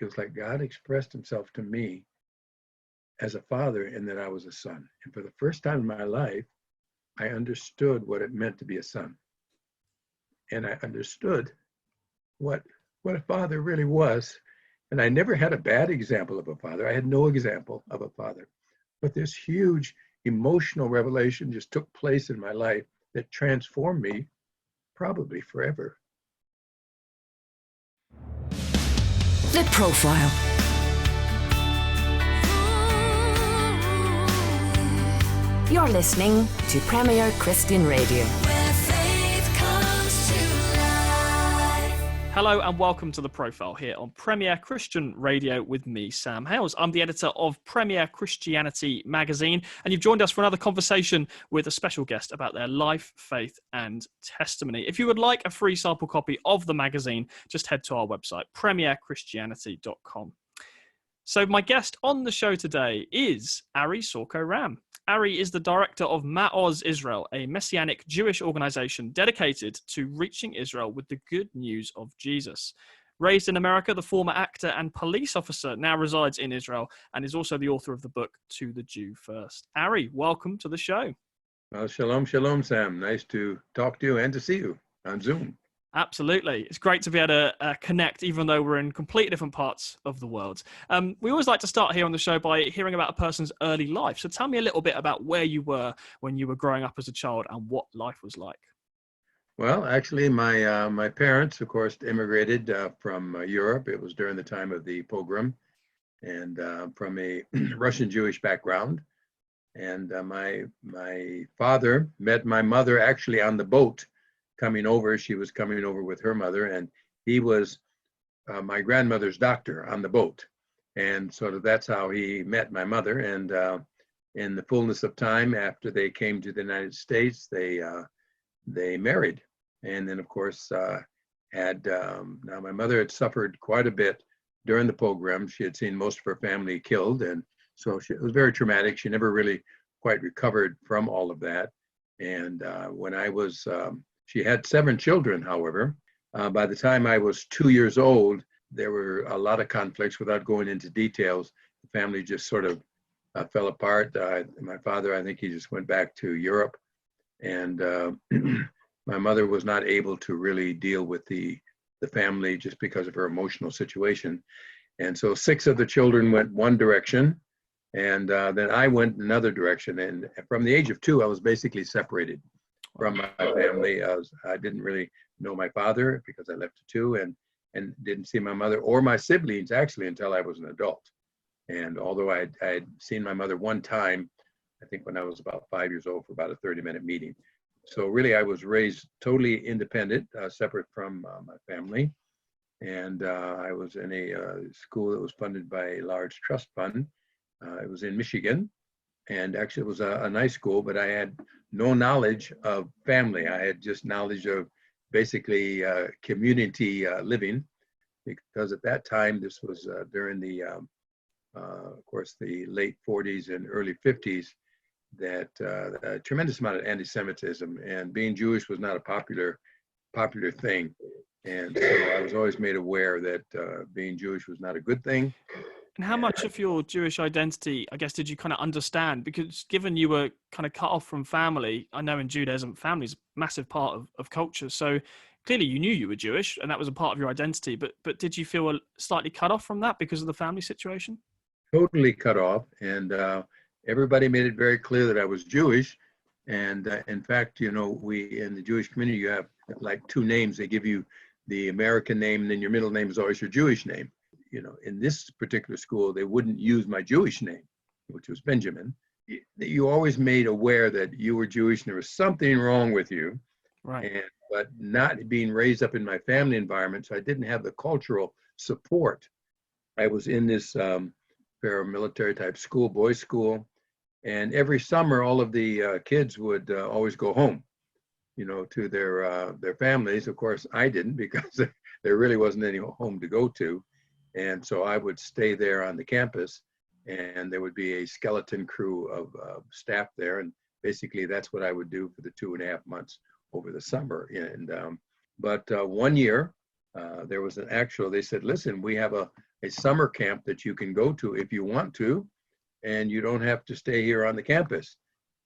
it was like God expressed himself to me as a father and that I was a son. And for the first time in my life, I understood what it meant to be a son. And I understood what a father really was. And I never had a bad example of a father. I had no example of a father. But this huge emotional revelation just took place in my life that transformed me probably forever. The Profile. You're listening to Premier Christian Radio. Where faith comes to life. Hello and welcome to The Profile here on Premier Christian Radio with me, Sam Hales. I'm the editor of Premier Christianity magazine, and you've joined us for another conversation with a special guest about their life, faith, and testimony. If you would like a free sample copy of the magazine, just head to our website, premierchristianity.com. So my guest on the show today is Ari Sorko-Ram. Ari is the director of Maoz Israel, a Messianic Jewish organization dedicated to reaching Israel with the good news of Jesus. Raised in America, the former actor and police officer now resides in Israel and is also the author of the book To the Jew First. Ari, welcome to the show. Well, shalom, shalom, Sam. Nice to talk to you and to see you on Zoom. Absolutely. It's great to be able to connect, even though we're in completely different parts of the world. We always like to start here on the show by hearing about a person's early life. So tell me a little bit about where you were when you were growing up as a child and what life was like. Well, actually, my parents, of course, immigrated from Europe. It was during the time of the pogrom, and from a Russian Jewish background. And my father met my mother actually on the boat coming over. She was coming over with her mother, and he was my grandmother's doctor on the boat. And sort of that's how he met my mother. And in the fullness of time, after they came to the United States, they married. And then, of course, now my mother had suffered quite a bit during the pogrom. She had seen most of her family killed, and so it was very traumatic. She never really quite recovered from all of that. And when I was she had 7 children, however. By the time I was 2 years old, there were a lot of conflicts. Without going into details, the family just sort of fell apart. My father, I think he just went back to Europe. And my mother was not able to really deal with the family just because of her emotional situation. And so 6 of the children went one direction, and then I went another direction. And from the age of 2, I was basically separated from my family. I didn't really know my father because I left at 2, and didn't see my mother or my siblings actually until I was an adult. And although I had seen my mother one time, I think when I was about 5 years old, for about a 30-minute meeting. So really I was raised totally independent, separate from my family. And I was in a school that was funded by a large trust fund. It was in Michigan. And actually it was a nice school, but I had no knowledge of family. I had just knowledge of basically community living, because at that time, this was during the, of course, the late 40s and early 50s, that a tremendous amount of anti-Semitism, and being Jewish was not a popular thing. And so I was always made aware that being Jewish was not a good thing. And how much of your Jewish identity, I guess, did you kind of understand? Because given you were kind of cut off from family, I know in Judaism, family is a massive part of culture. So clearly you knew you were Jewish and that was a part of your identity. But did you feel slightly cut off from that because of the family situation? Totally cut off. And everybody made it very clear that I was Jewish. And in fact, we in the Jewish community, you have like 2 names. They give you the American name, and then your middle name is always your Jewish name. In this particular school, they wouldn't use my Jewish name, which was Benjamin. You always made aware that you were Jewish and there was something wrong with you. Right. But not being raised up in my family environment, so I didn't have the cultural support. I was in this paramilitary type school, boys' school, and every summer all of the kids would always go home, to their families. Of course, I didn't, because there really wasn't any home to go to. And so I would stay there on the campus, and there would be a skeleton crew of staff there. And basically that's what I would do for the 2.5 months over the summer. And but one year there was they said, listen, we have a a summer camp that you can go to if you want to, and you don't have to stay here on the campus.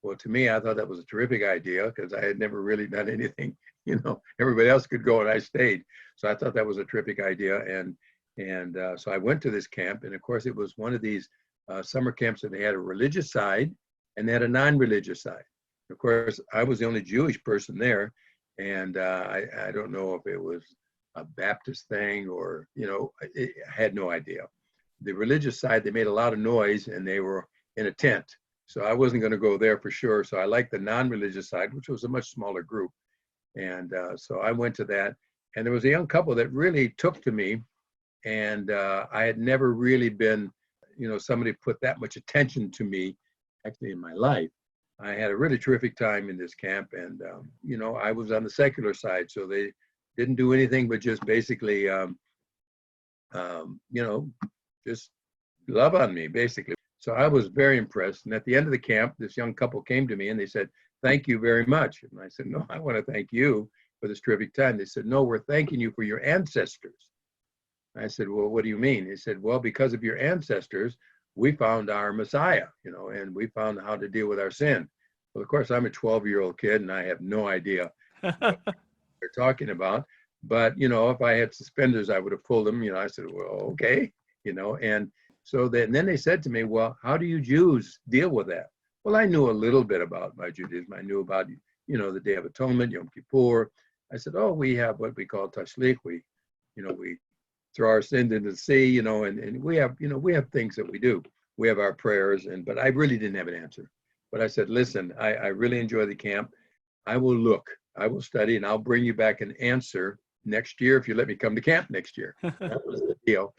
Well, to me, I thought that was a terrific idea because I had never really done anything. Everybody else could go and I stayed. So I thought that was a terrific idea. And so I went to this camp, and of course it was one of these summer camps that they had a religious side and they had a non-religious side. Of course, I was the only Jewish person there, and I don't know if it was a Baptist thing or, I had no idea. The religious side, they made a lot of noise and they were in a tent. So I wasn't going to go there for sure. So I liked the non-religious side, which was a much smaller group. And so I went to that, and there was a young couple that really took to me. And I had never really been, somebody put that much attention to me actually in my life. I had a really terrific time in this camp, and, I was on the secular side. So they didn't do anything but just basically, just love on me, basically. So I was very impressed. And at the end of the camp, this young couple came to me and they said, "Thank you very much." And I said, "No, I want to thank you for this terrific time." They said, "No, we're thanking you for your ancestors." I said, "Well, what do you mean?" He said, "Well, because of your ancestors, we found our Messiah, and we found how to deal with our sin." Well, of course, I'm a 12-year-old kid and I have no idea what they're talking about. But, if I had suspenders, I would have pulled them. I said, "Well, okay," and so then they said to me, "Well, how do you Jews deal with that?" Well, I knew a little bit about my Judaism. I knew about, the Day of Atonement, Yom Kippur. I said, "Oh, we have what we call tashlich. We throw our sins into the sea, and we have things that we do. We have our prayers." But I really didn't have an answer. But I said, "Listen, I really enjoy the camp. I will look, I will study, and I'll bring you back an answer next year if you let me come to camp next year." That was the deal.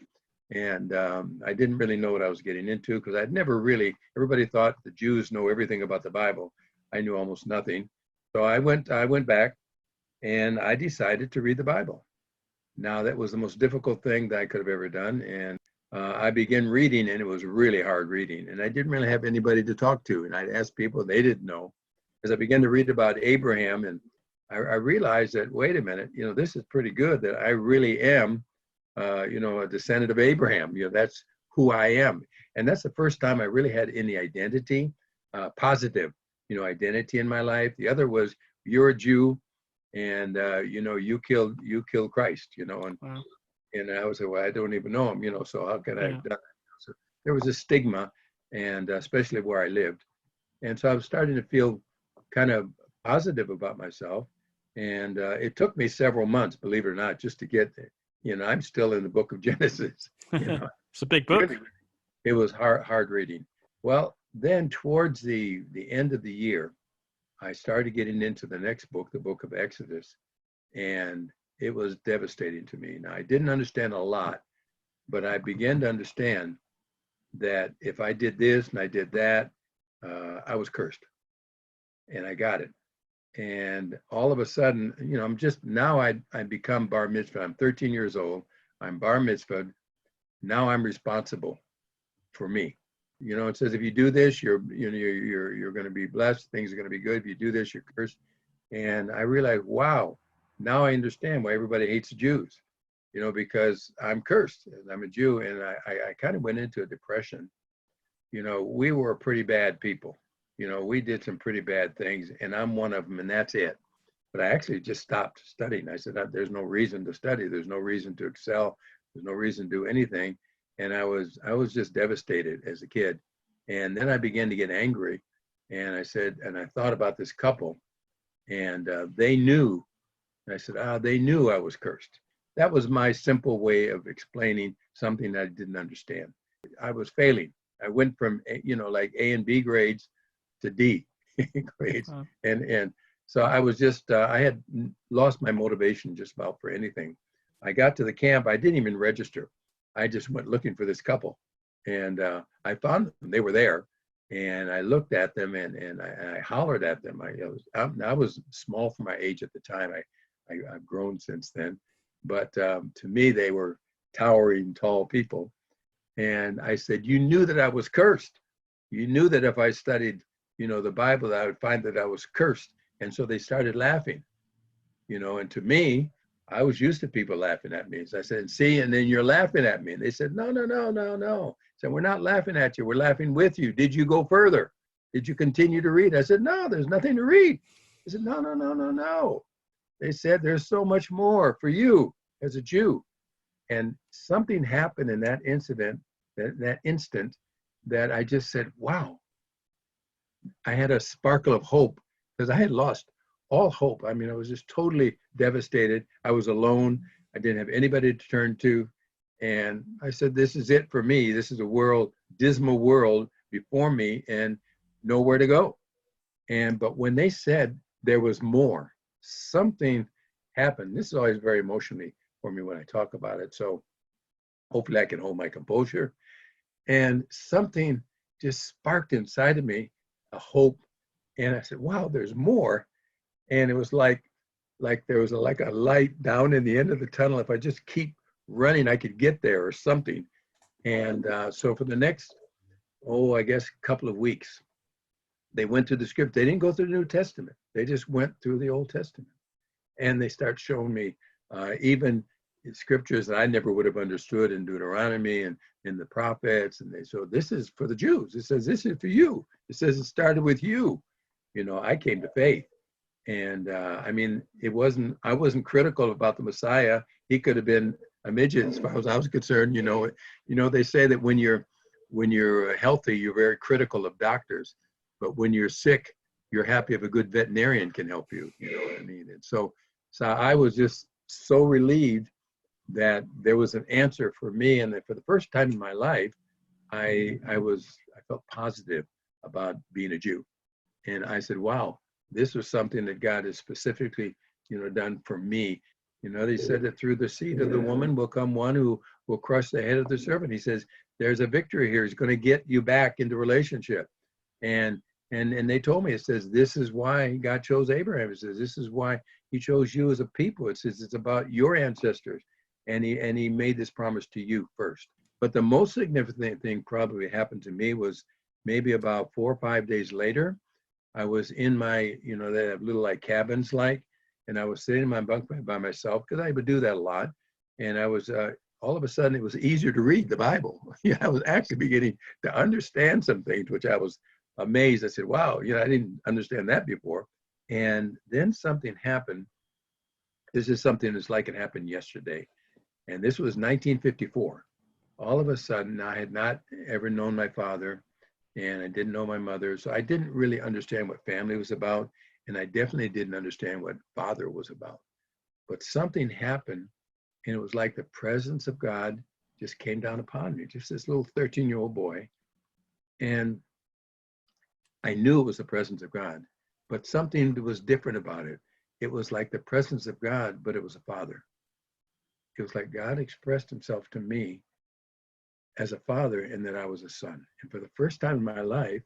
And I didn't really know what I was getting into because I'd never really, everybody thought the Jews know everything about the Bible. I knew almost nothing. So I went back and I decided to read the Bible. Now that was the most difficult thing that I could have ever done. And I began reading, and it was really hard reading. And I didn't really have anybody to talk to. And I'd ask people, they didn't know. As I began to read about Abraham, and I realized that, wait a minute, this is pretty good, that I really am a descendant of Abraham. That's who I am. And that's the first time I really had any identity, positive, identity in my life. The other was, you're a Jew, and you killed Christ, and Wow. and I was like, well, I don't even know him, so how can I have done that? So there was a stigma, and especially where I lived. And so I was starting to feel kind of positive about myself. And it took me several months, believe it or not, just to get there. I'm still in the book of Genesis. It's a big book. Really, it was hard reading. Well, then towards the end of the year, I started getting into the next book, the book of Exodus, and it was devastating to me. Now, I didn't understand a lot, but I began to understand that if I did this and I did that, I was cursed, and I got it. And all of a sudden, I'm just, now I become bar mitzvah. I'm 13 years old. I'm bar mitzvah. Now I'm responsible for me. It says, if you do this, you're going to be blessed. Things are going to be good. If you do this, you're cursed. And I realized, wow, now I understand why everybody hates the Jews, because I'm cursed and I'm a Jew. And I kind of went into a depression. We were pretty bad people. We did some pretty bad things, and I'm one of them, and that's it. But I actually just stopped studying. I said, there's no reason to study. There's no reason to excel. There's no reason to do anything. And I was just devastated as a kid. And then I began to get angry. And I said, and I thought about this couple, and they knew. And I said, they knew I was cursed. That was my simple way of explaining something that I didn't understand. I was failing. I went from, like A and B grades to D grades. Wow. And so I was just, I had lost my motivation just about for anything. I got to the camp. I didn't even register. I just went looking for this couple, and I found them. They were there, and I looked at them and I hollered at them. I was small for my age at the time. I've grown since then, but to me, they were towering, tall people. And I said, you knew that I was cursed. You knew that if I studied, the Bible, that I would find that I was cursed. And so they started laughing, and to me, I was used to people laughing at me. So I said, see, and then you're laughing at me. And they said, no, no, no, no, no. I said, we're not laughing at you. We're laughing with you. Did you go further? Did you continue to read? I said, no, there's nothing to read. They said, no, no, no, no, no. They said, there's so much more for you as a Jew. And something happened in that incident, that instant, that I just said, wow. I had a sparkle of hope because I had lost all hope. I mean, I was just totally devastated. I was alone. I didn't have anybody to turn to. And I said, this is it for me. This is a world, dismal world before me and nowhere to go. But when they said there was more, something happened. This is always very emotionally for me when I talk about it. So hopefully I can hold my composure. And something just sparked inside of me, a hope. And I said, wow, there's more. And it was like there was a light down in the end of the tunnel. If I just keep running, I could get there or something. And so for the next, I guess a couple of weeks, they went through the script. They didn't go through the New Testament. They just went through the Old Testament. And they start showing me even scriptures that I never would have understood in Deuteronomy and in the prophets. And so this is for the Jews. It says, this is for you. It says it started with you. You know, I came to faith. And I mean, I wasn't critical about the Messiah. He could have been a midget as far as I was concerned. You know, they say that when you're healthy, you're very critical of doctors, but when you're sick, you're happy if a good veterinarian can help you. You know what I mean? And so I was just so relieved that there was an answer for me. And that for the first time in my life, I felt positive about being a Jew. And I said, wow, this was something that God has specifically, done for me. They said that through the seed of the woman will come one who will crush the head of the serpent. He says, there's a victory here. He's going to get you back into relationship. And they told me, it says, this is why God chose Abraham. It says, this is why he chose you as a people. It says, it's about your ancestors. And he made this promise to you first. But the most significant thing probably happened to me was maybe about 4 or 5 days later. I was in my, they have little cabins and I was sitting in my bunk bed by myself because I would do that a lot. And I was, all of a sudden it was easier to read the Bible. I was actually beginning to understand some things, which I was amazed. I said, wow, I didn't understand that before. And then something happened. This is something that's like it happened yesterday. And this was 1954. All of a sudden, I had not ever known my father. And I didn't know my mother. So I didn't really understand what family was about. And I definitely didn't understand what father was about. But something happened, and it was like the presence of God just came down upon me, just this little 13-year-old boy. And I knew it was the presence of God, but something was different about it. It was like the presence of God, but it was a father. It was like God expressed himself to me as a father, and that I was a son. And for the first time in my life,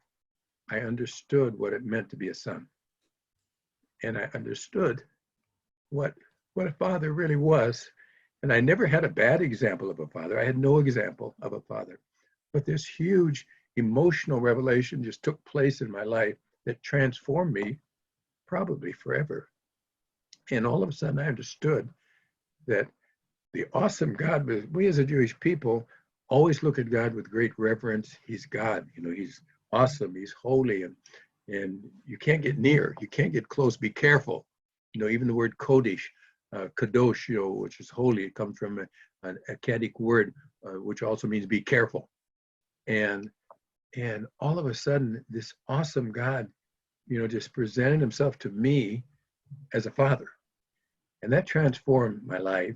I understood what it meant to be a son. And I understood what a father really was. And I never had a bad example of a father. I had no example of a father. But this huge emotional revelation just took place in my life that transformed me probably forever. And all of a sudden I understood that the awesome God, we as a Jewish people always look at God with great reverence. He's God, he's awesome, he's holy, and you can't get near, you can't get close, be careful. Even the word Kodesh, Kadosh, which is holy, it comes from an Akkadic word, which also means be careful. And all of a sudden, this awesome God, just presented himself to me as a father. And that transformed my life.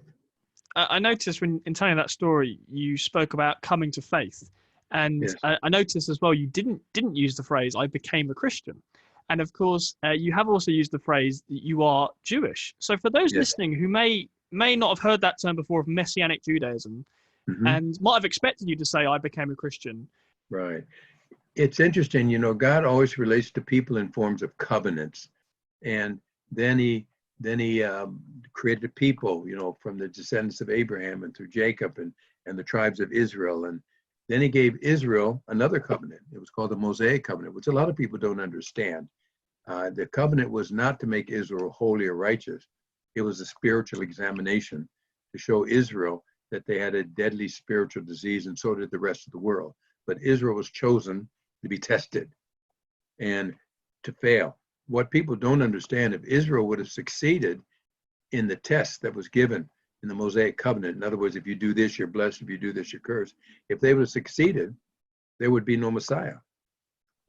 I noticed when in telling that story, you spoke about coming to faith, and Yes. I noticed as well you didn't use the phrase "I became a Christian," and of course you have also used the phrase that you are Jewish. So for those Yes. listening who may not have heard that term before of Messianic Judaism, Mhm. and might have expected you to say "I became a Christian," Right. It's interesting, God always relates to people in forms of covenants, and then he created a people, from the descendants of Abraham and through Jacob and the tribes of Israel. And then he gave Israel another covenant. It was called the Mosaic covenant, which a lot of people don't understand. The covenant was not to make Israel holy or righteous, It was a spiritual examination to show Israel that they had a deadly spiritual disease, and so did the rest of the world. But Israel was chosen to be tested and to fail. What people don't understand, if Israel would have succeeded in the test that was given in the Mosaic covenant, in other words, if you do this, you're blessed. If you do this, you're cursed. If they would have succeeded, there would be no Messiah.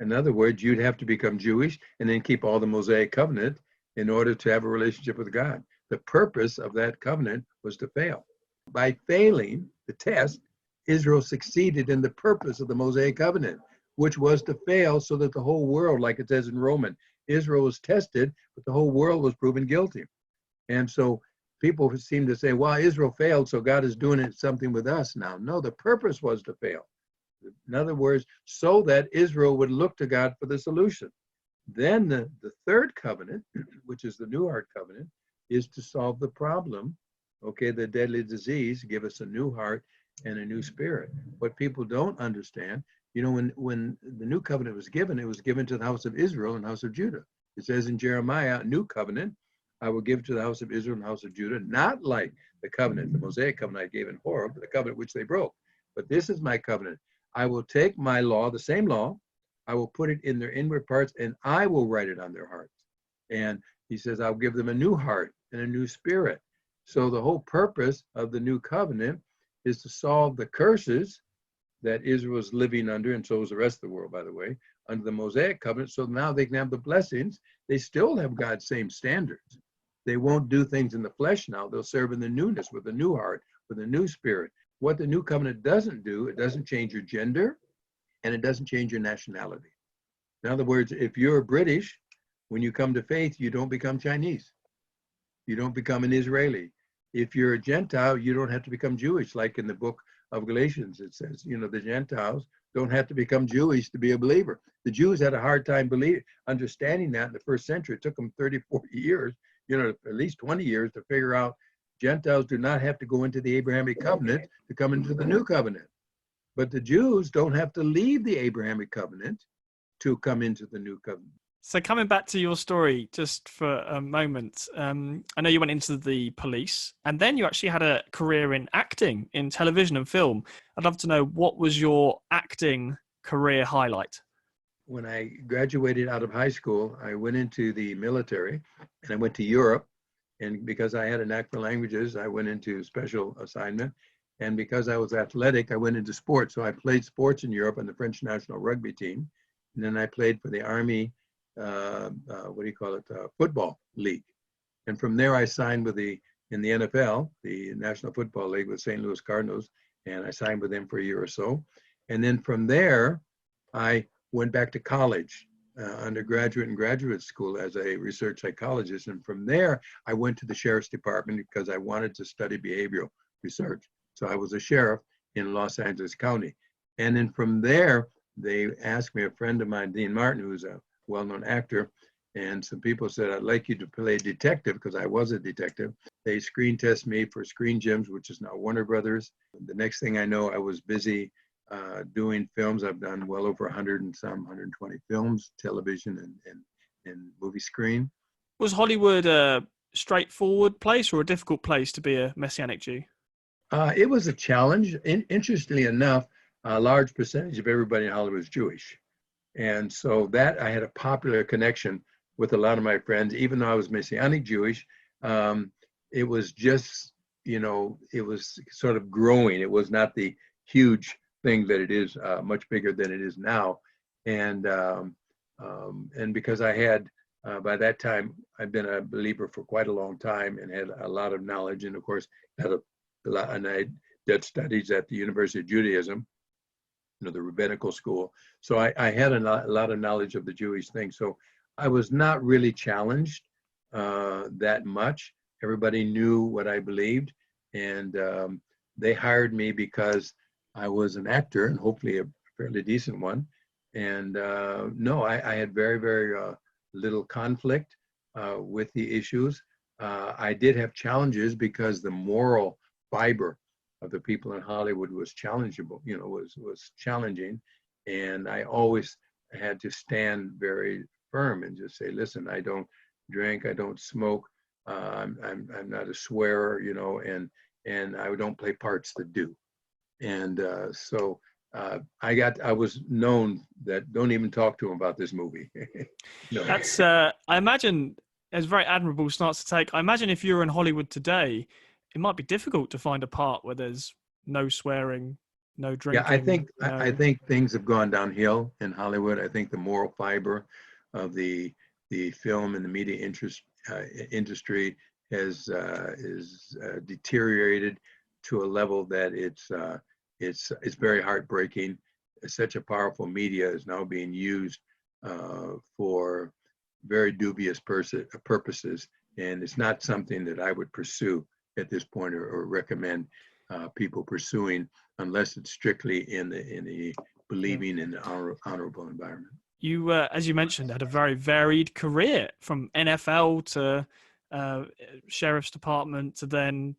In other words, you'd have to become Jewish and then keep all the Mosaic covenant in order to have a relationship with God. The purpose of that covenant was to fail. By failing the test, Israel succeeded in the purpose of the Mosaic covenant, which was to fail so that the whole world, like it says in Romans, Israel was tested, but the whole world was proven guilty. And so people seem to say, well, Israel failed, so God is doing something with us now. No, the purpose was to fail. In other words, so that Israel would look to God for the solution. Then the third covenant, which is the New Heart covenant, is to solve the problem, okay, the deadly disease, give us a new heart and a new spirit. What people don't understand, you know, when the new covenant was given, it was given to the house of Israel and house of Judah. It says in Jeremiah, new covenant, I will give to the house of Israel and the house of Judah, not like the covenant, the Mosaic covenant I gave in Horeb, the covenant which they broke. But this is my covenant. I will take my law, the same law, I will put it in their inward parts, and I will write it on their hearts. And he says, I'll give them a new heart and a new spirit. So the whole purpose of the new covenant is to solve the curses that Israel was living under, and so was the rest of the world, by the way, under the Mosaic covenant. So now they can have the blessings. They still have God's same standards. They won't do things in the flesh now. They'll serve in the newness with a new heart, with a new spirit. What the new covenant doesn't do, it doesn't change your gender, and it doesn't change your nationality. In other words, if you're British, when you come to faith, you don't become Chinese. You don't become an Israeli. If you're a Gentile, you don't have to become Jewish. Like in the book of Galatians, it says, you know, the Gentiles don't have to become Jewish to be a believer. The Jews had a hard time understanding that in the first century. It took them 30, 40 years, you know, at least 20 years to figure out Gentiles do not have to go into the Abrahamic covenant to come into the new covenant. But the Jews don't have to leave the Abrahamic covenant to come into the new covenant. So coming back to your story just for a moment, I know you went into the police and then you actually had a career in acting, in television and film. I'd love to know, what was your acting career highlight? When I graduated out of high school, I went into the military and I went to Europe. And because I had a knack for languages, I went into special assignment. And because I was athletic, I went into sports. So I played sports in Europe on the French national rugby team. And then I played for the Army, football league. And from there, I signed in the NFL, the National Football League with St. Louis Cardinals. And I signed with them for a year or so. And then from there, I went back to college, undergraduate and graduate school as a research psychologist. And from there, I went to the sheriff's department because I wanted to study behavioral research. So I was a sheriff in Los Angeles County. And then from there, they asked me, a friend of mine, Dean Martin, who's a well-known actor, and some people said, I'd like you to play detective, because I was a detective. They screen test me for Screen Gems, which is now Warner Brothers. The next thing I know, I was busy doing films. I've done well over 120 films, television and movie screen. Was Hollywood a straightforward place or a difficult place to be a Messianic Jew? It was a challenge. Interestingly enough, a large percentage of everybody in Hollywood is Jewish. And so that I had a popular connection with a lot of my friends, even though I was Messianic Jewish. It was just, you know, it was sort of growing. It was not the huge thing that it is, much bigger than it is now. And because I had, by that time, I'd been a believer for quite a long time and had a lot of knowledge. And of course, and I did studies at the University of Judaism, you know, the rabbinical school. So I had a lot of knowledge of the Jewish thing. So I was not really challenged that much. Everybody knew what I believed, and they hired me because I was an actor, and hopefully a fairly decent one. And no, I had very, very little conflict with the issues. I did have challenges because the moral fiber of the people in Hollywood was challengeable, you know, was challenging. And I always had to stand very firm and just say, listen, I don't drink, I don't smoke, I'm not a swearer, and I don't play parts that do. And so I was known that don't even talk to him about this movie. No. That's, I imagine, it's a very admirable stance to take. I imagine if you were in Hollywood today, it might be difficult to find a part where there's no swearing, no drinking. Yeah, I think things have gone downhill in Hollywood. I think the moral fiber of the film and the media industry has is deteriorated to a level that it's very heartbreaking. Such a powerful media is now being used for very dubious purposes, and it's not something that I would pursue at this point or recommend people pursuing unless it's strictly in the believing in the honorable environment. You, as you mentioned, had a very varied career from NFL to sheriff's department to then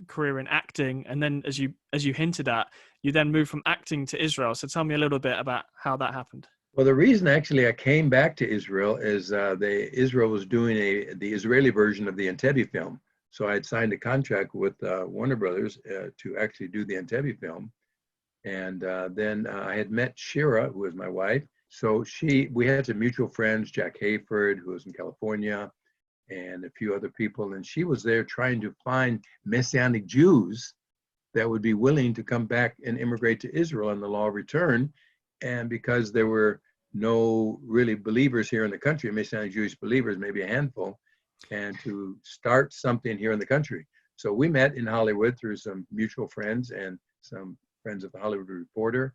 career in acting, and then as you hinted at, you then moved from acting to Israel. So tell me a little bit about how that happened. Well, the reason actually I came back to Israel is Israel was doing the Israeli version of the Entebbe film. So I had signed a contract with Warner Brothers to actually do the Entebbe film. And then I had met Shira, who was my wife. So we had some mutual friends, Jack Hayford, who was in California, and a few other people. And she was there trying to find Messianic Jews that would be willing to come back and immigrate to Israel on the law of return. And because there were no really believers here in the country, Messianic Jewish believers, maybe a handful, and to start something here in the country. So we met in Hollywood through some mutual friends and some friends of the Hollywood Reporter.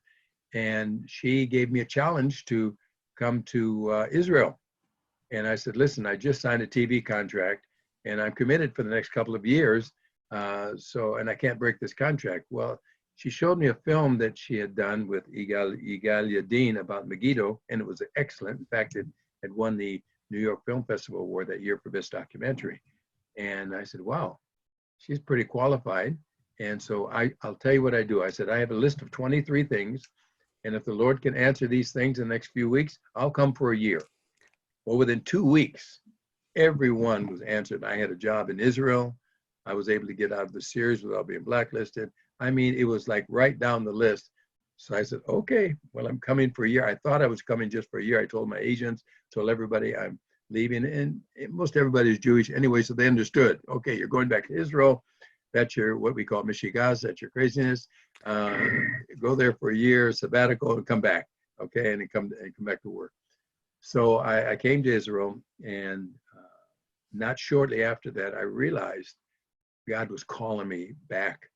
And she gave me a challenge to come to Israel. And I said, listen, I just signed a TV contract and I'm committed for the next couple of years. And I can't break this contract. Well, she showed me a film that she had done with Yigal Yadin about Megiddo, and it was excellent. In fact, it had won the New York Film Festival Award that year for Best Documentary. And I said, wow, she's pretty qualified. And so I'll tell you what I do. I said, I have a list of 23 things. And if the Lord can answer these things in the next few weeks, I'll come for a year. Well, within 2 weeks, everyone was answered. I had a job in Israel. I was able to get out of the series without being blacklisted. I mean, it was like right down the list. So I said, okay, well, I'm coming for a year. I thought I was coming just for a year. I told my agents, told everybody I'm leaving. And most everybody is Jewish anyway, so they understood. Okay, you're going back to Israel. That's your, what we call Mishigas, that's your craziness. Go there for a year, sabbatical, and come back. Okay, and come back to work. So I came to Israel, and not shortly after that, I realized God was calling me back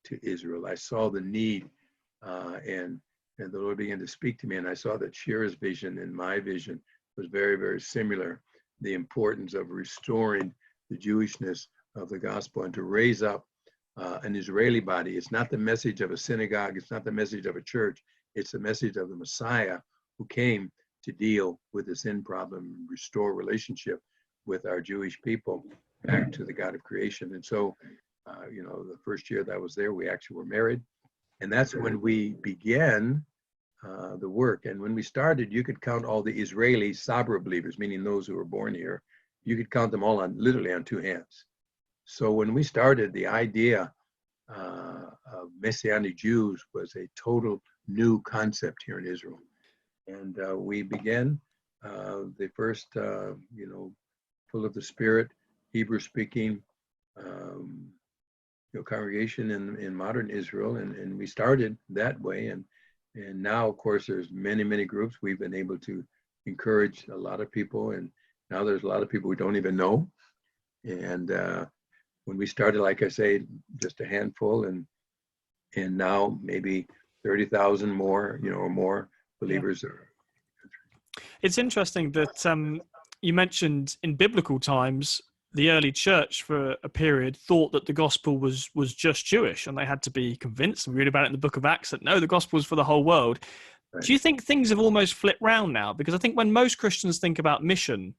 to Israel. I saw the need, and the Lord began to speak to me, and I saw that Shira's vision and my vision was very, very similar. The importance of restoring the Jewishness of the gospel and to raise up an Israeli body. It's not the message of a synagogue. It's not the message of a church. It's the message of the Messiah who came to deal with the sin problem and restore relationship with our Jewish people back to the God of creation. And so, the first year that I was there, we actually were married. And that's when we began the work. And when we started, you could count all the Israeli Sabra believers, meaning those who were born here. You could count them all literally on two hands. So when we started, the idea of Messianic Jews was a total new concept here in Israel. And we began the first, full of the Spirit, Hebrew-speaking congregation in modern Israel. And we started that way. And now, of course, there's many, many groups. We've been able to encourage a lot of people. And now there's a lot of people we don't even know. And when we started, like I say, just a handful, and now maybe 30,000 more, or more believers. It's interesting that you mentioned in biblical times, the early church for a period thought that the gospel was just Jewish, and they had to be convinced. And we read about it in the book of Acts that no, the gospel is for the whole world. Right. Do you think things have almost flipped round now? Because I think when most Christians think about mission,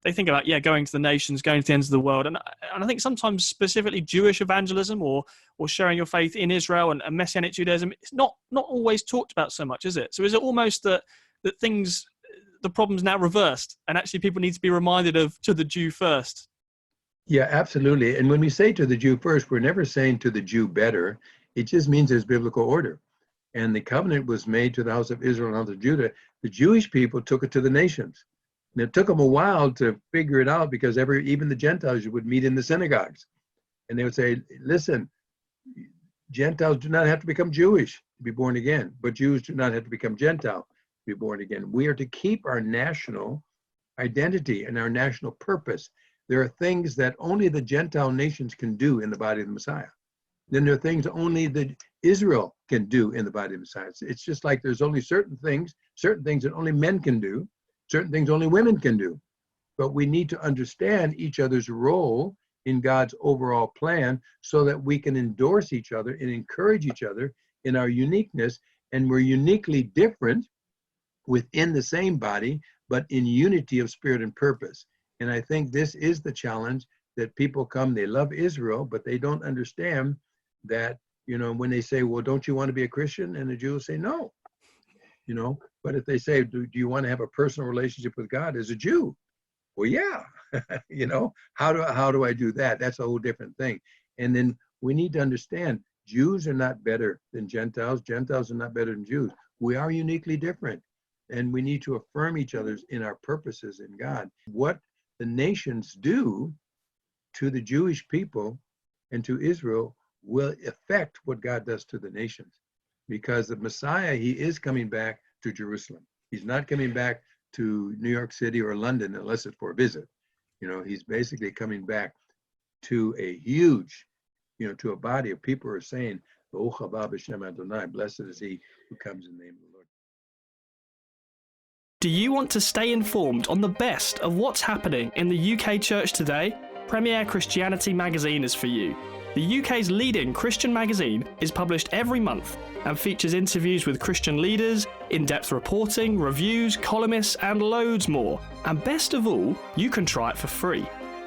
they think about, going to the nations, going to the ends of the world. And I think sometimes specifically Jewish evangelism or sharing your faith in Israel and Messianic Judaism, it's not always talked about so much, is it? So is it almost that the problem's now reversed and actually people need to be reminded of to the Jew first? Yeah, absolutely. And when we say to the Jew first, we're never saying to the Jew better. It just means there's biblical order. And the covenant was made to the house of Israel and house of Judah. The Jewish people took it to the nations. And it took them a while to figure it out because even the Gentiles would meet in the synagogues. And they would say, listen, Gentiles do not have to become Jewish to be born again, but Jews do not have to become Gentile to be born again. We are to keep our national identity and our national purpose. There are things that only the Gentile nations can do in the body of the Messiah. Then there are things only that Israel can do in the body of the Messiah. It's just like there's only certain things that only men can do, certain things only women can do. But we need to understand each other's role in God's overall plan so that we can endorse each other and encourage each other in our uniqueness. And we're uniquely different within the same body, but in unity of spirit and purpose. And I think this is the challenge that people come, they love Israel, but they don't understand that, when they say, well, don't you want to be a Christian? And the Jew will say, no, but if they say, do you want to have a personal relationship with God as a Jew? Well, yeah, how do I do that? That's a whole different thing. And then we need to understand Jews are not better than Gentiles. Gentiles are not better than Jews. We are uniquely different. And we need to affirm each other in our purposes in God. What the nations do to the Jewish people and to Israel will affect what God does to the nations. Because the Messiah, he is coming back to Jerusalem. He's not coming back to New York City or London unless it's for a visit. He's basically coming back to a huge, to a body of people who are saying, blessed is he who comes in the name of the Lord. Do you want to stay informed on the best of what's happening in the UK church today? Premier Christianity magazine is for you. The UK's leading Christian magazine is published every month and features interviews with Christian leaders, in-depth reporting, reviews, columnists, and loads more. And best of all, you can try it for free.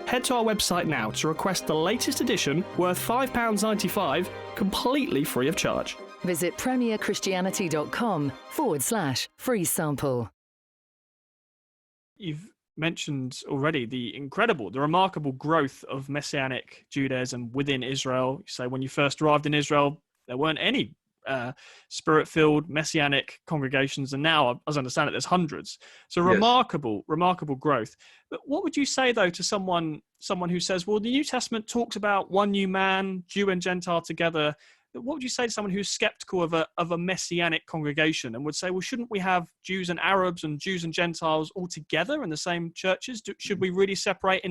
Head to our website now to request the latest edition worth £5.95, completely free of charge. Visit premierchristianity.com/free sample. You've mentioned already the remarkable growth of Messianic Judaism within Israel. You say when you first arrived in Israel, there weren't any spirit-filled Messianic congregations, and now, as I understand it, there's hundreds. So Yes. remarkable growth. But what would you say, though, to someone who says, well, the New Testament talks about one new man, Jew and Gentile together? What would you say to someone who's skeptical of a Messianic congregation and would say, well, shouldn't we have Jews and Arabs and Jews and Gentiles all together in the same churches? Should we really separate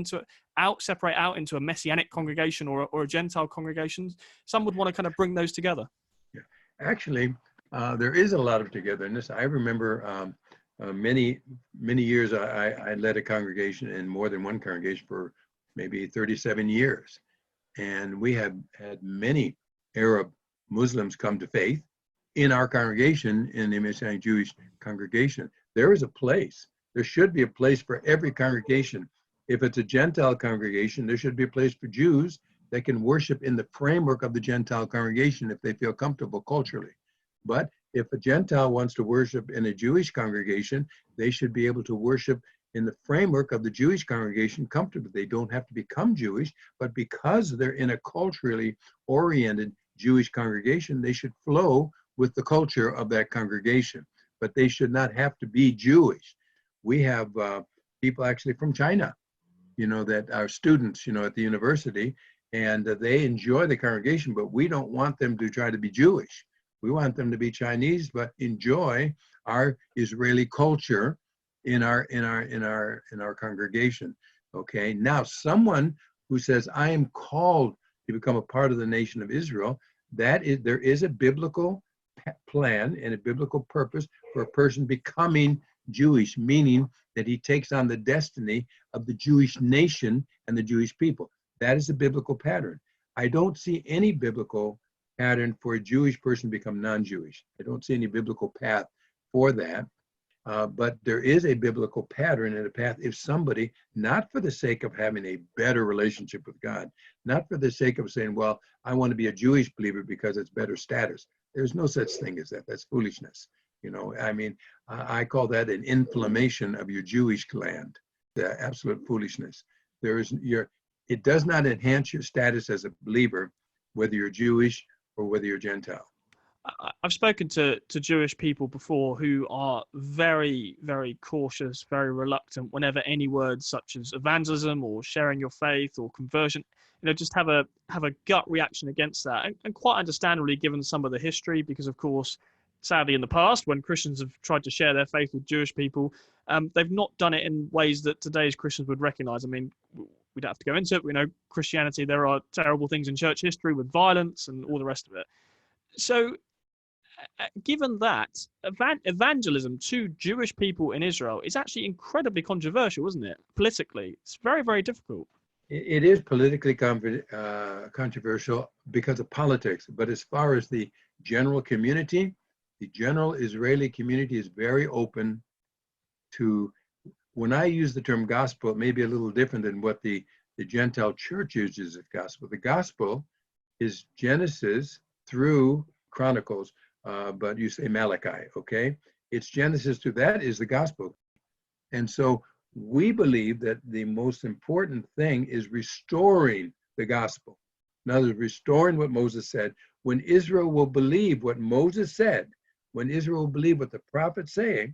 out into a Messianic congregation or a Gentile congregation? Some would want to kind of bring those together. Yeah. Actually, there is a lot of togetherness. I remember many years I led a congregation in more than one congregation for maybe 37 years. And we have had many Arab Muslims come to faith in our congregation, in the Messianic Jewish congregation. There is a place. There should be a place for every congregation. If it's a Gentile congregation, there should be a place for Jews that can worship in the framework of the Gentile congregation if they feel comfortable culturally. But if a Gentile wants to worship in a Jewish congregation, they should be able to worship in the framework of the Jewish congregation comfortably. They don't have to become Jewish, but because they're in a culturally oriented Jewish congregation, they should flow with the culture of that congregation, but they should not have to be Jewish. We have people actually from China, that are students, at the university, and they enjoy the congregation, but we don't want them to try to be Jewish. We want them to be Chinese, but enjoy our Israeli culture in our congregation. Okay. Now, someone who says, I am called to become a part of the nation of Israel, there is a biblical plan and a biblical purpose for a person becoming Jewish, meaning that he takes on the destiny of the Jewish nation and the Jewish people. That is a biblical pattern. I don't see any biblical pattern for a Jewish person to become non-Jewish. I don't see any biblical path for that. But there is a biblical pattern and a path if somebody, not for the sake of having a better relationship with God, not for the sake of saying, well, I want to be a Jewish believer because it's better status. There's no such thing as that. That's foolishness. I call that an inflammation of your Jewish gland, the absolute foolishness. It does not enhance your status as a believer, whether you're Jewish or whether you're Gentile. I've spoken to Jewish people before who are very, very cautious, very reluctant whenever any words such as evangelism or sharing your faith or conversion, just have a gut reaction against that. And quite understandably, given some of the history, because of course, sadly in the past, when Christians have tried to share their faith with Jewish people, they've not done it in ways that today's Christians would recognize. I mean, we don't have to go into it. We know Christianity, there are terrible things in church history with violence and all the rest of it. So given that, evangelism to Jewish people in Israel is actually incredibly controversial, isn't it? Politically, it's very, very difficult. It is politically controversial because of politics. But as far as the general community, the general Israeli community is very open to, when I use the term gospel, it may be a little different than what the Gentile church uses as gospel. The gospel is Genesis through Chronicles. But you say Malachi, okay? It's Genesis to that is the gospel. And so we believe that the most important thing is restoring the gospel. In other words, restoring what Moses said. When Israel will believe what Moses said, when Israel will believe what the prophets say,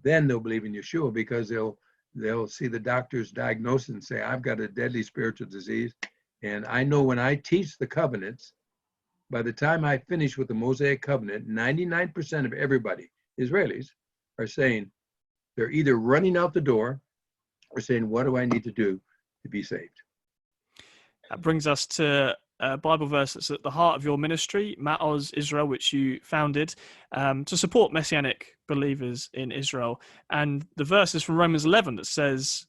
then they'll believe in Yeshua, because they'll see the doctor's diagnosis and say, I've got a deadly spiritual disease. And I know when I teach the covenants, by the time I finish with the Mosaic covenant, 99% of everybody, Israelis, are saying they're either running out the door or saying, what do I need to do to be saved? That brings us to a Bible verse that's at the heart of your ministry, Maoz Israel, which you founded to support Messianic believers in Israel. And the verse is from Romans 11 that says,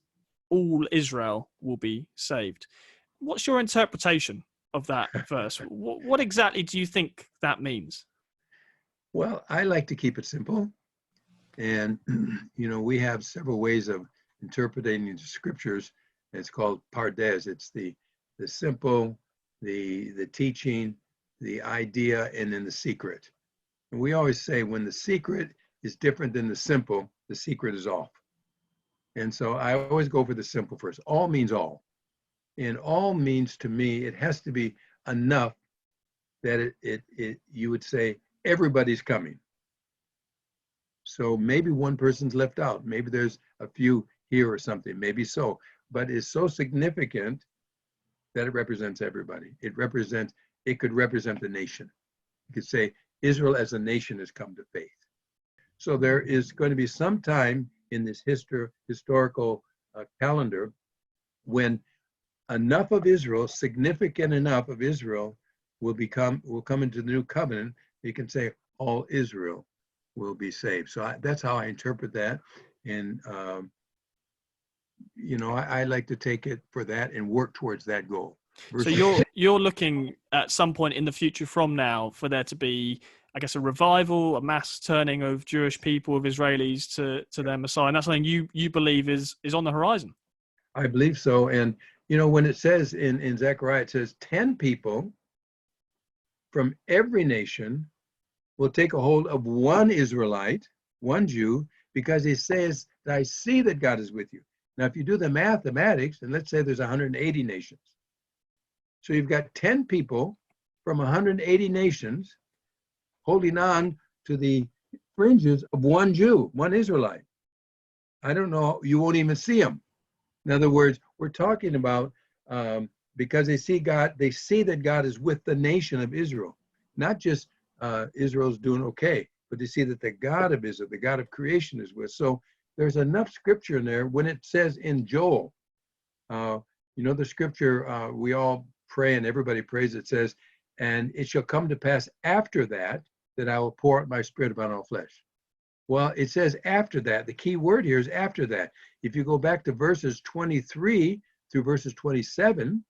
all Israel will be saved. What's your interpretation of that verse? What exactly do you think that means? Well, I like to keep it simple. And, we have several ways of interpreting the scriptures. It's called pardes. It's the simple, the teaching, the idea, and then the secret. And we always say when the secret is different than the simple, the secret is off. And so I always go for the simple first. All means all. And all means, to me, it has to be enough that you would say everybody's coming. So maybe one person's left out. Maybe there's a few here or something. Maybe so. But it's so significant that it represents everybody. It could represent the nation. You could say Israel as a nation has come to faith. So there is going to be some time in this historical calendar when enough of Israel, significant enough of Israel, will come into the new covenant. You can say all Israel will be saved. So that's how I interpret that. And, I like to take it for that and work towards that goal. So you're looking at some point in the future from now for there to be, I guess, a revival, a mass turning of Jewish people, of Israelis to their Messiah. And that's something you believe is on the horizon. I believe so. And, when it says in Zechariah, it says 10 people from every nation will take a hold of one Israelite, one Jew, because he says, I see that God is with you. Now, if you do the mathematics, and let's say there's 180 nations. So you've got 10 people from 180 nations holding on to the fringes of one Jew, one Israelite. I don't know, you won't even see them. In other words, we're talking about because they see that God is with the nation of Israel, not just Israel's doing okay, but they see that the God of Israel, the God of creation is with. So there's enough scripture in there when it says in Joel, the scripture we all pray and everybody prays, it says, and it shall come to pass after that I will pour out my spirit upon all flesh. Well, it says after that. The key word here is after that. If you go back to verses 23 through verses 27,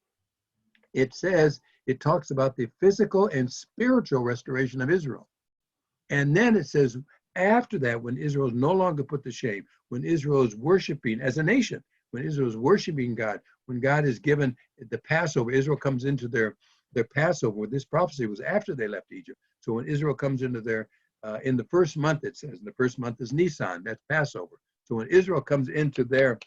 it talks about the physical and spiritual restoration of Israel. And then it says after that, when Israel is no longer put to shame, when Israel is worshiping as a nation, when Israel is worshiping God, when God is given the Passover, Israel comes into their Passover. This prophecy was after they left Egypt. So when Israel comes into their in the first month, it says, the first month is Nisan, that's Passover. So when Israel comes into their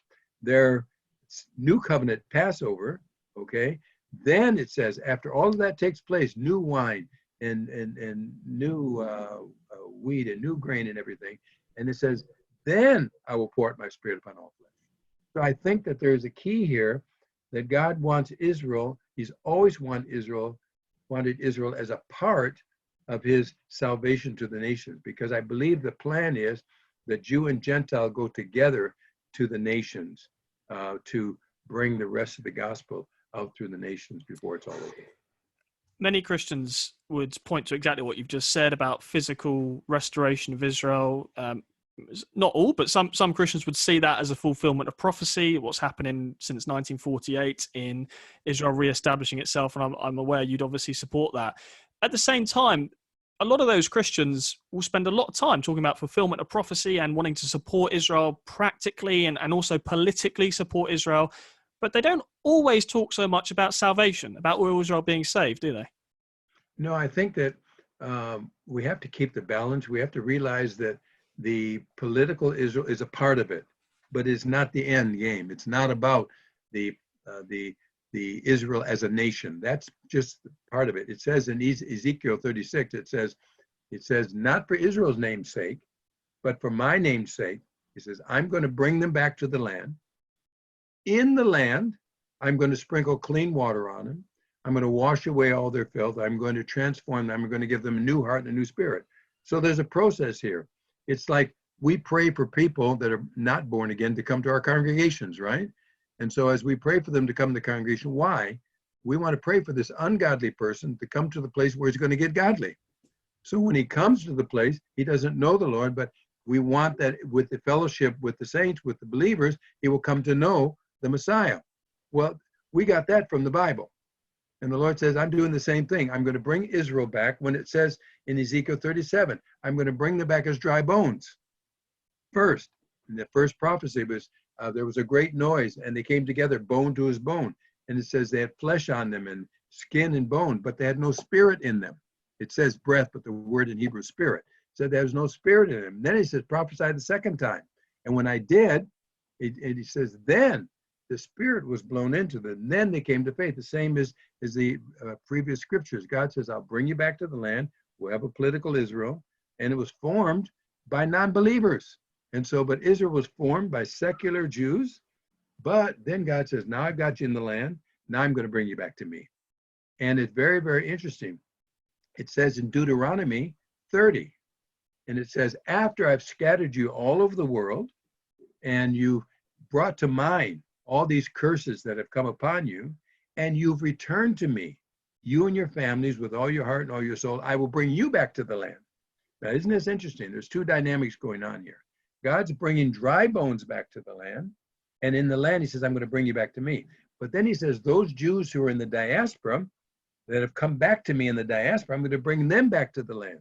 new covenant Passover, Okay. Then it says, after all of that takes place, new wine and new wheat and new grain and everything. And it says, then I will pour out my spirit upon all flesh. So I think that there's a key here that God wants Israel. He's always wanted Israel as a part of his salvation to the nations, because I believe the plan is that Jew and Gentile go together to the nations to bring the rest of the gospel out through the nations before it's all over. Many Christians would point to exactly what you've just said about physical restoration of Israel. Not all, but some Christians would see that as a fulfillment of prophecy, what's happening since 1948 in Israel reestablishing itself, and I'm aware you'd obviously support that. At the same time, a lot of those Christians will spend a lot of time talking about fulfillment of prophecy and wanting to support Israel practically and also politically support Israel, but they don't always talk so much about salvation, about all Israel being saved, do they? No, I think that we have to keep the balance. We have to realize that the political Israel is a part of it, but it's not the end game. It's not about the Israel as a nation. That's just part of it. It says in Ezekiel 36, it says, not for Israel's name's sake, but for my name's sake. He says, I'm going to bring them back to the land. In the land, I'm going to sprinkle clean water on them. I'm going to wash away all their filth. I'm going to transform them. I'm going to give them a new heart and a new spirit. So there's a process here. It's like we pray for people that are not born again to come to our congregations, right? And so as we pray for them to come to the congregation, why? We want to pray for this ungodly person to come to the place where he's going to get godly. So when he comes to the place, he doesn't know the Lord, but we want that with the fellowship, with the saints, with the believers, he will come to know the Messiah. Well, we got that from the Bible. And the Lord says, I'm doing the same thing. I'm going to bring Israel back. When it says in Ezekiel 37, I'm going to bring them back as dry bones. First, in the first prophecy was, there was a great noise and they came together, bone to his bone. And it says they had flesh on them and skin and bone, but they had no spirit in them. It says breath, but the word in Hebrew spirit. It said there's no spirit in them. Then he says, prophesy the second time. And when I did, he says, then the spirit was blown into them. And then they came to faith. The same as the previous scriptures. God says, I'll bring you back to the land. We'll have a political Israel. And it was formed by non-believers. And so, but Israel was formed by secular Jews. But then God says, now I've got you in the land. Now I'm going to bring you back to me. And it's very, very interesting. It says in Deuteronomy 30, and it says, after I've scattered you all over the world, and you brought to mind all these curses that have come upon you, and you've returned to me, you and your families with all your heart and all your soul, I will bring you back to the land. Now, isn't this interesting? There's two dynamics going on here. God's bringing dry bones back to the land, and in the land, he says, I'm going to bring you back to me. But then he says, those Jews who are in the diaspora that have come back to me in the diaspora, I'm going to bring them back to the land.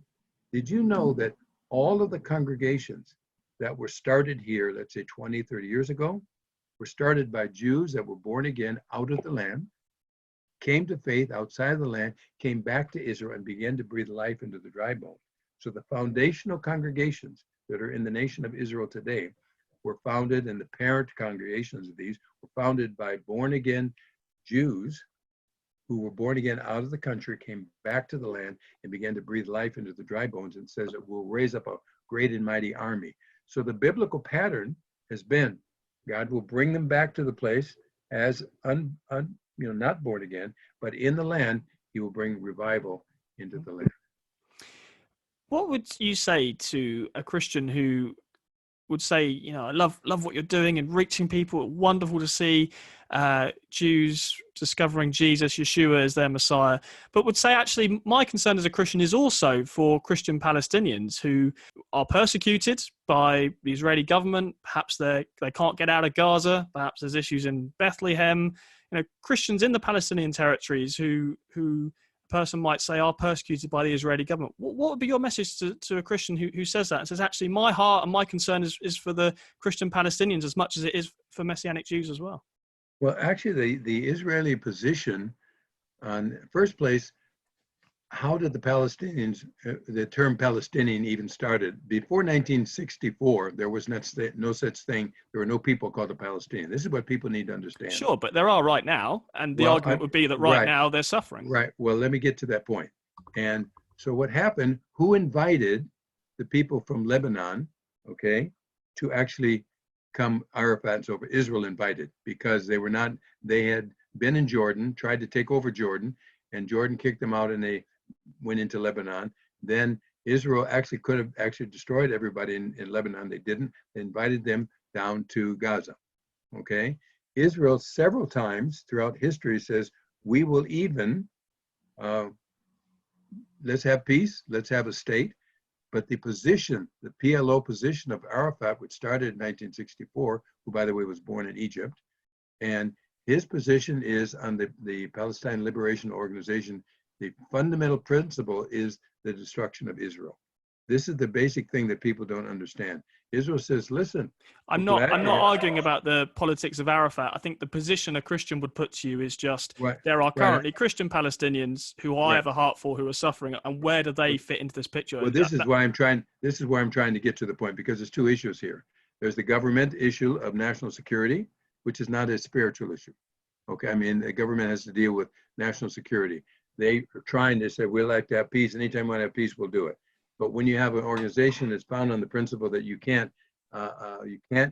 Did you know that all of the congregations that were started here, let's say 20, 30 years ago, were started by Jews that were born again out of the land, came to faith outside of the land, came back to Israel and began to breathe life into the dry bones. So the foundational congregations that are in the nation of Israel today were founded, and the parent congregations of these were founded by born again Jews who were born again out of the country, came back to the land and began to breathe life into the dry bones, and says it will raise up a great and mighty army. So the biblical pattern has been God will bring them back to the place as not born again, but in the land, he will bring revival into the land. What would you say to a Christian who would say, I love what you're doing and reaching people. Wonderful to see Jews discovering Jesus, Yeshua as their Messiah, but would say, actually, my concern as a Christian is also for Christian Palestinians who are persecuted by the Israeli government. Perhaps they can't get out of Gaza. Perhaps there's issues in Bethlehem. Christians in the Palestinian territories who a person might say are persecuted by the Israeli government. What would be your message to a Christian who says that and says, actually, my heart and my concern is for the Christian Palestinians as much as it is for Messianic Jews as well? Well, actually, the Israeli position, on first place, how did the Palestinians, the term Palestinian even started? Before 1964, there was no such thing. There were no people called a Palestinian. This is what people need to understand. Sure, but there are right now, and the Well, argument would be that right right. now they're suffering. Right. Well, let me get to that point. And so what happened, who invited the people from Lebanon, okay, to actually come? Arafat's over. Israel invited, because they had been in Jordan, tried to take over Jordan, and Jordan kicked them out and they went into Lebanon. Then Israel actually could have actually destroyed everybody in Lebanon. They didn't. They invited them down to Gaza, okay? Israel several times throughout history says, we will even, let's have peace, let's have a state. But the position, the PLO position of Arafat, which started in 1964, who by the way was born in Egypt, and his position is on the Palestine Liberation Organization, the fundamental principle is the destruction of Israel. This is the basic thing that people don't understand. Israel says, listen. I'm not arguing about the politics of Arafat. I think the position a Christian would put to you is just, there are currently Christian Palestinians who I have a heart for, who are suffering, and where do they fit into this picture? Well, this is where I'm trying to get to the point, because there's two issues here. There's the government issue of national security, which is not a spiritual issue. Okay, I mean, the government has to deal with national security. They are trying to say, we'd like to have peace. Anytime we want to have peace, we'll do it. But when you have an organization that's found on the principle that you can't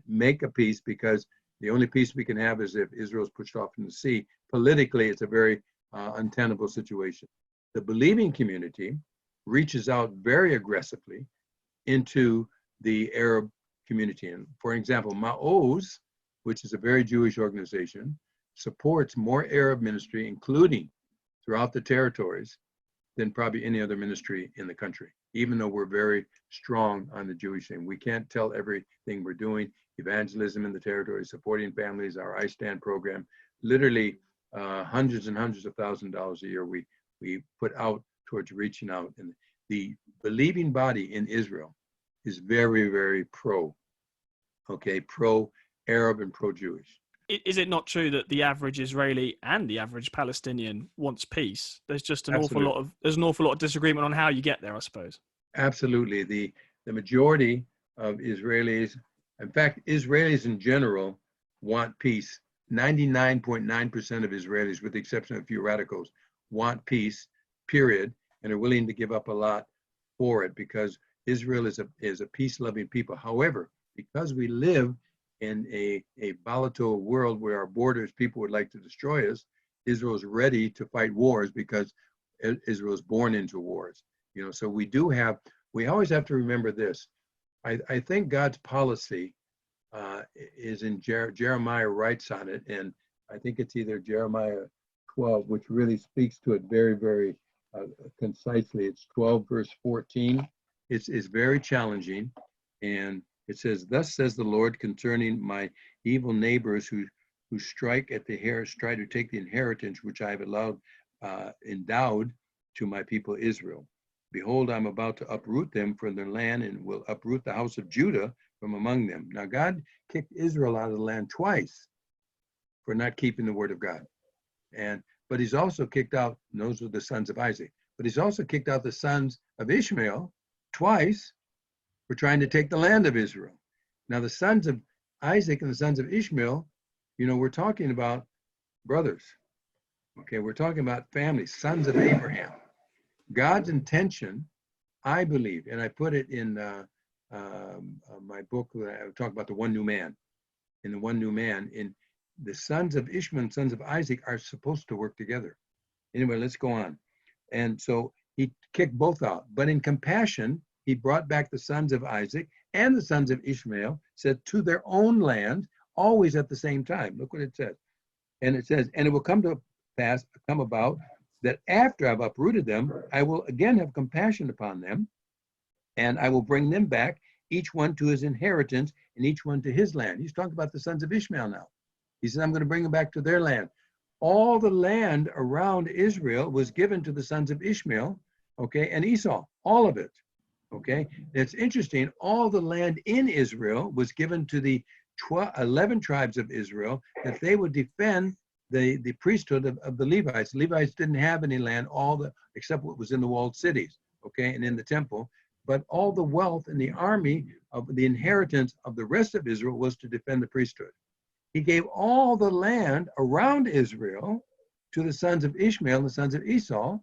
make a peace, because the only peace we can have is if Israel's pushed off in the sea, politically, it's a very untenable situation. The believing community reaches out very aggressively into the Arab community. And for example, Maoz, which is a very Jewish organization, supports more Arab ministry, including throughout the territories, than probably any other ministry in the country, even though we're very strong on the Jewish thing. We can't tell everything we're doing. Evangelism in the territories, supporting families, our I Stand program, literally hundreds and hundreds of thousands of dollars a year we put out towards reaching out. And the believing body in Israel is very, very pro-Arab and pro-Jewish. Is it not true that the average Israeli and the average Palestinian wants peace? There's just an awful lot of disagreement on how you get there, I suppose. Absolutely. The majority of Israelis, in fact, Israelis in general want peace. 99.9% of Israelis, with the exception of a few radicals, want peace, period, and are willing to give up a lot for it, because Israel is a peace-loving people. However, because we live in a volatile world where our borders, people would like to destroy us, Israel is ready to fight wars, because Israel is born into wars. You know, so we always have to remember this. I think God's policy is in Jeremiah writes on it, and I think it's either Jeremiah 12, which really speaks to it very, very concisely. It's 12 verse 14. It's very challenging, and it says, "Thus says the Lord concerning my evil neighbors who strike at the hairs, try to take the inheritance which I have endowed to my people Israel. Behold, I'm about to uproot them from their land, and will uproot the house of Judah from among them." Now, God kicked Israel out of the land twice for not keeping the word of God. But he's also kicked out, and those were the sons of Isaac, but he's also kicked out the sons of Ishmael twice for trying to take the land of Israel. Now, the sons of Isaac and the sons of Ishmael, you know, we're talking about brothers. Okay, we're talking about families, sons of Abraham. God's intention, I believe, and I put it in my book, I talk about the one new man. In the one new man, in the sons of Ishmael and sons of Isaac are supposed to work together. Anyway, let's go on. And so he kicked both out, but in compassion, he brought back the sons of Isaac and the sons of Ishmael, said, to their own land, always at the same time. Look what it says. And it says, "And it will come about that after I've uprooted them, I will again have compassion upon them, and I will bring them back, each one to his inheritance, and each one to his land." He's talking about the sons of Ishmael now. He said, "I'm going to bring them back to their land." All the land around Israel was given to the sons of Ishmael, okay, and Esau, all of it, okay? It's interesting, all the land in Israel was given to the 11 tribes of Israel, that they would defend the priesthood of the Levites. The Levites didn't have any land, except what was in the walled cities, okay, and in the temple. But all the wealth in the army of the inheritance of the rest of Israel was to defend the priesthood. He gave all the land around Israel to the sons of Ishmael and the sons of Esau.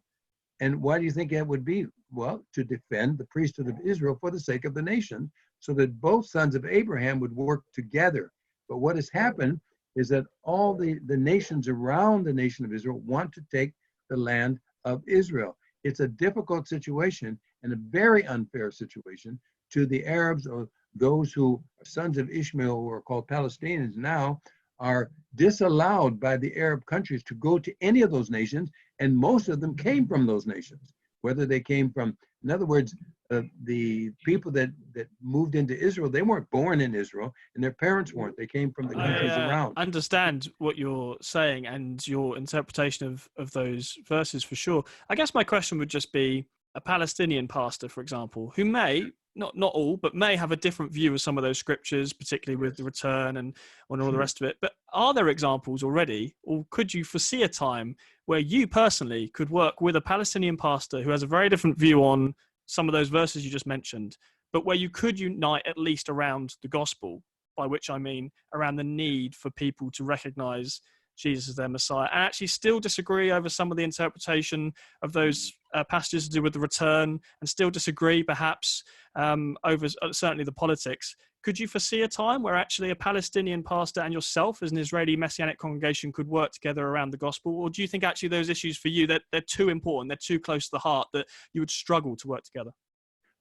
And why do you think that would be? Well, to defend the priesthood of Israel for the sake of the nation, so that both sons of Abraham would work together. But what has happened is that all the nations around the nation of Israel want to take the land of Israel. It's a difficult situation and a very unfair situation to the Arabs, or those who are sons of Ishmael, who are called Palestinians now, are disallowed by the Arab countries to go to any of those nations, and most of them came from those nations. Whether they came from, in other words, the people that moved into Israel, they weren't born in Israel, and their parents weren't. They came from the countries around. I understand what you're saying and your interpretation of those verses for sure. I guess my question would just be, a Palestinian pastor, for example, who may, not all, but may have a different view of some of those scriptures, particularly with the return and all the rest of it. But are there examples already, or could you foresee a time where you personally could work with a Palestinian pastor who has a very different view on some of those verses you just mentioned, but where you could unite at least around the gospel, by which I mean around the need for people to recognize Jesus as their Messiah, and actually still disagree over some of the interpretation of those passages to do with the return, and still disagree perhaps over certainly the politics? Could you foresee a time where actually a Palestinian pastor and yourself as an Israeli Messianic congregation could work together around the gospel? Or do you think actually those issues for you, that they're too important, they're too close to the heart, that you would struggle to work together?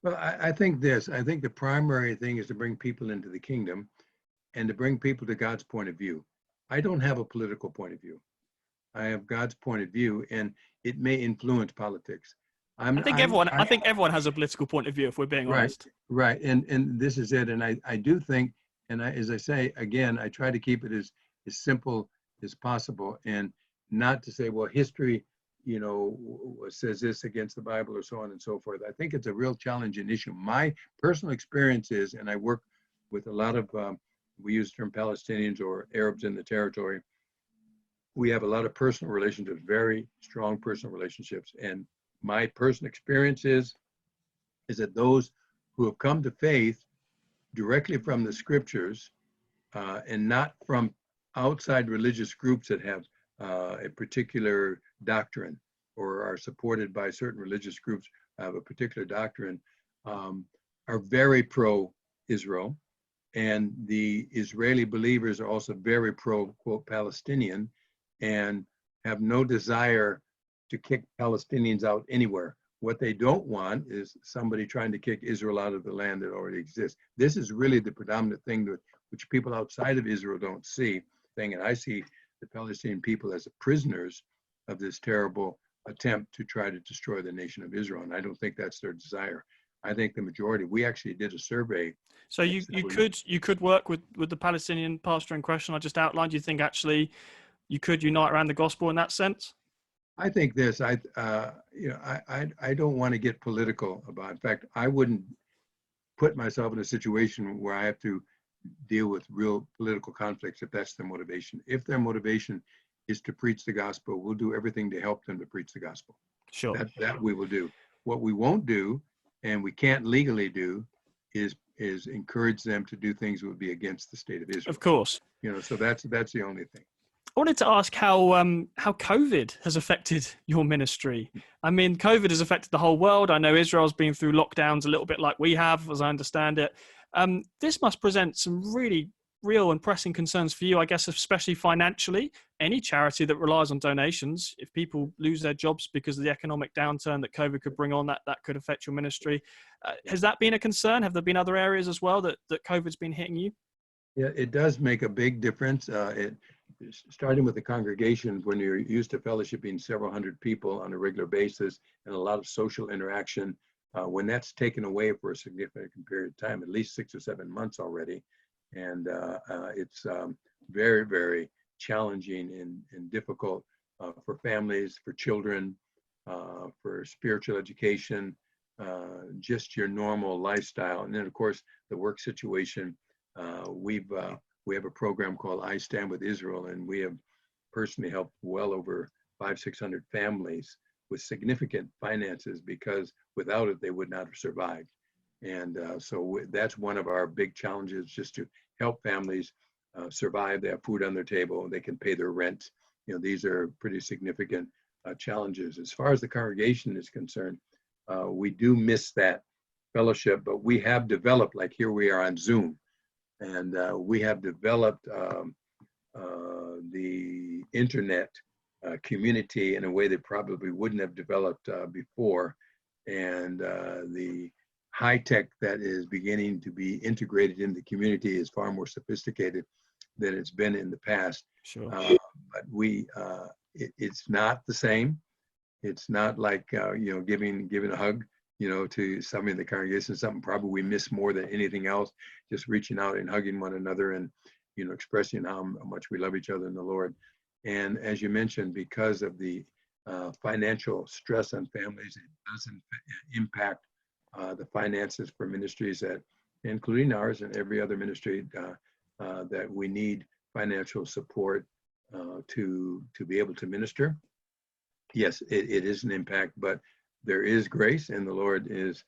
Well, I think the primary thing is to bring people into the kingdom and to bring people to God's point of view. I don't have a political point of view. I have God's point of view, and it may influence politics. I think everyone has a political point of view, if we're being honest. Right, and this is it. And I do think, and as I say again, I try to keep it as simple as possible, and not to say, well, history, says this against the Bible, or so on and so forth. I think it's a real challenging issue. My personal experience is, and I work with a lot of, we use the term Palestinians or Arabs in the territory. We have a lot of personal relationships, very strong personal relationships. And my personal experience is that those who have come to faith directly from the scriptures, and not from outside religious groups that have a particular doctrine, or are supported by certain religious groups have a particular doctrine, are very pro-Israel. And the Israeli believers are also very pro-quote Palestinian, and have no desire to kick Palestinians out anywhere. What they don't want is somebody trying to kick Israel out of the land that already exists. This is really the predominant thing which people outside of Israel don't see. And I see the Palestinian people as prisoners of this terrible attempt to try to destroy the nation of Israel. And I don't think that's their desire. I think the majority, we actually did a survey. So you could work with the Palestinian pastor in question I just outlined. Do you think actually you could unite around the gospel in that sense? I think this. I don't want to get political about. In fact, I wouldn't put myself in a situation where I have to deal with real political conflicts if that's their motivation. If their motivation is to preach the gospel, we'll do everything to help them to preach the gospel. Sure. That we will do. What we won't do, and we can't legally do, is encourage them to do things that would be against the state of Israel. Of course. So that's the only thing. I wanted to ask how COVID has affected your ministry. I mean, COVID has affected the whole world. I know Israel's been through lockdowns a little bit like we have, as I understand it. This must present some really real and pressing concerns for you, I guess, especially financially. Any charity that relies on donations, if people lose their jobs because of the economic downturn that COVID could bring on, that could affect your ministry. Has that been a concern? Have there been other areas as well that COVID's been hitting you? Yeah, it does make a big difference. Starting with the congregation, when you're used to fellowshipping several hundred people on a regular basis and a lot of social interaction, when that's taken away for a significant period of time, at least 6 or 7 months already, and it's very, very challenging and difficult for families, for children, for spiritual education, just your normal lifestyle. And then, of course, the work situation. We have a program called I Stand with Israel, and we have personally helped well over 500-600 families with significant finances, because without it, they would not have survived. And so that's one of our big challenges, just to help families survive. They have food on their table, they can pay their rent. These are pretty significant challenges. As far as the congregation is concerned, we do miss that fellowship, but we have developed, like here we are on Zoom, and we have developed the internet community in a way that probably wouldn't have developed before. And the high tech that is beginning to be integrated in the community is far more sophisticated than it's been in the past. Sure. But it's not the same. It's not like giving a hug to somebody in the congregation. Something probably we miss more than anything else, just reaching out and hugging one another, and expressing how much we love each other in the Lord. And as you mentioned, because of the financial stress on families, it doesn't impact the finances for ministries, that, including ours and every other ministry, that we need financial support to be able to minister. Yes, it is an impact, but there is grace, and the Lord is,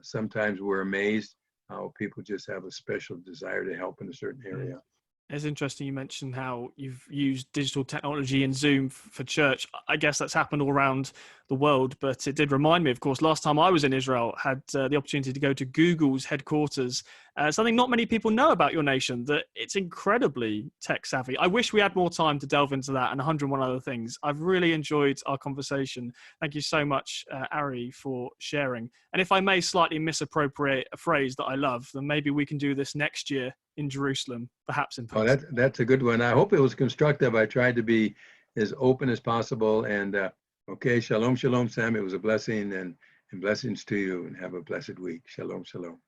sometimes we're amazed how people just have a special desire to help in a certain area. It's interesting you mentioned how you've used digital technology and Zoom for church. I guess that's happened all around the world, but it did remind me, of course, last time I was in Israel, had the opportunity to go to Google's headquarters. Something not many people know about your nation, that it's incredibly tech savvy. I wish we had more time to delve into that and 101 other things. I've really enjoyed our conversation. Thank you so much, Ari, for sharing. And if I may slightly misappropriate a phrase that I love, then maybe we can do this next year in Jerusalem, perhaps in person. Oh, that's a good one. I hope it was constructive. I tried to be as open as possible. And okay, shalom, shalom, Sam. It was a blessing, and blessings to you, and have a blessed week. Shalom, shalom.